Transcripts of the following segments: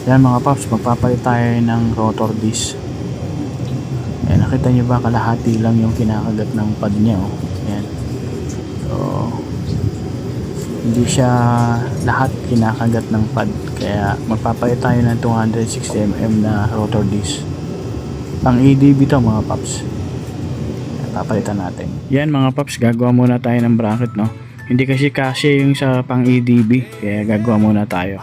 Yan mga paps, magpapalit tayo ng rotor disc. Ayan, nakita nyo ba kalahati lang yung kinakagat ng pad nya, oh. Ayan. So hindi siya lahat kinakagat ng pad, kaya magpapalit tayo ng 260mm na rotor disc. Pang ADB to mga paps. Ayan, papalitan natin. Yan mga paps, gagawa muna tayo ng bracket, no. Hindi kasi yung sa pang ADB, kaya gagawa muna tayo.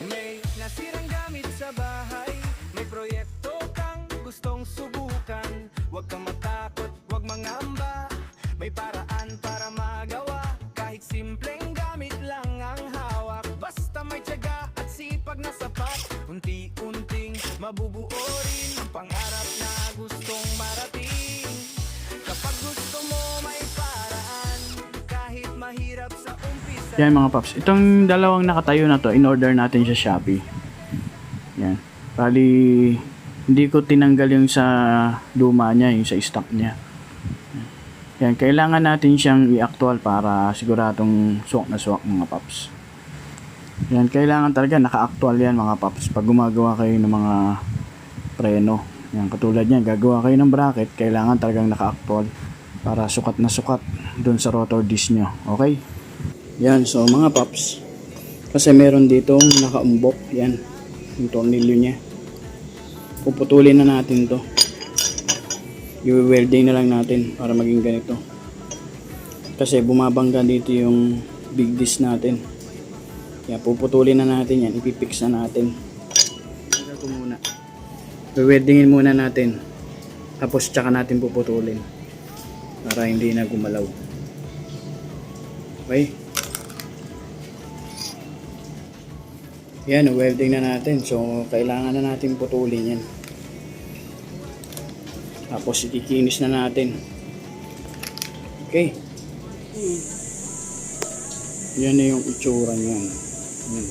May nasirang gamit sa bahay, may proyekto kang gustong subukan. Huwag kang matakot, huwag mangamba, may paraan para magawa. Kahit simpleng gamit lang ang hawak, basta may tiyaga at sipag na sapat. Unti-unting mabubuo rin ang pangarap na gustong marating. Kapag gusto mo may paraan, kahit mahirap sa umpisa. Yan mga paps, itong dalawang nakatayo na to, in order natin sa Shopee. Yan, bali hindi ko tinanggal yung sa luma niya, yung sa stock niya. Yan, kailangan natin siyang i-actual para siguradong swak na swak mga paps. Yan, kailangan talaga naka-actual yan mga paps pag gumagawa kayo ng mga preno. Yan, katulad niyan, gagawa kayo ng bracket, kailangan talagang naka-actual para sukat na sukat dun sa rotor disc nyo. Okay? Yan, so mga paps, kasi meron dito nakaumbok, yan, yung tornilyo niya. Puputulin na natin to. I-welding na lang natin para maging ganito. Kasi bumabangga dito yung big disc natin. Kaya puputulin na natin yan, ipipix na natin. Tagal ko muna. I-weldingin muna natin. Tapos tsaka natin puputulin. Para hindi na gumalaw. Okay? Yan, welding na natin. So, kailangan na natin putulin yan. Tapos, ikikinis na natin. Okay. Yan na yung itsura niyan. Yan.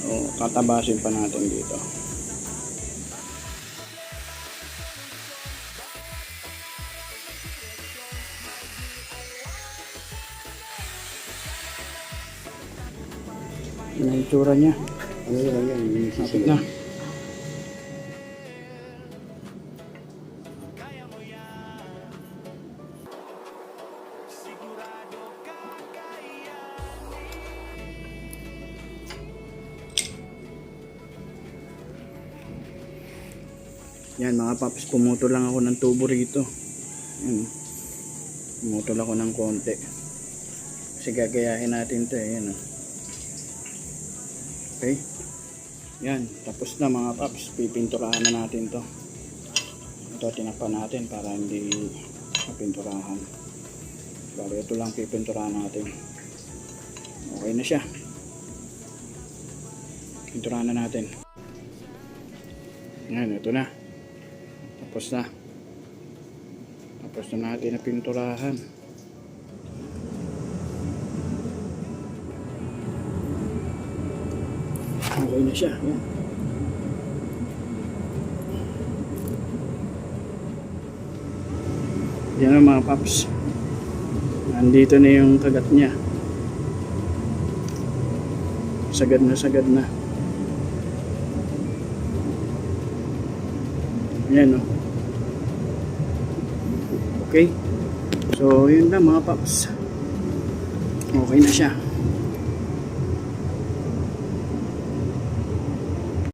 So, tatabasin pa natin dito. Yan ang itsura niya. Kapit na. Yan mga paps, pumutol lang ako ng tubo rito. Yan. Pumutol ako ng konti. Kasi gagayahin natin ito eh. Yan. Okay. Yan. Tapos na mga paps. Pipinturahan na natin to. Ito tinakpan natin para hindi mapinturahan. Pero ito lang pipinturahan natin. Okay na siya. Pinturahan na natin. Yan. Ito na. Tapos na. Tapos na natin na pinturahan. Okay na siya. Yan. Yan ang mga paps. Nandito na yung kagat niya. Sagad na sagad na. Yan o. Okay. So yun na mga paps. Okay na siya.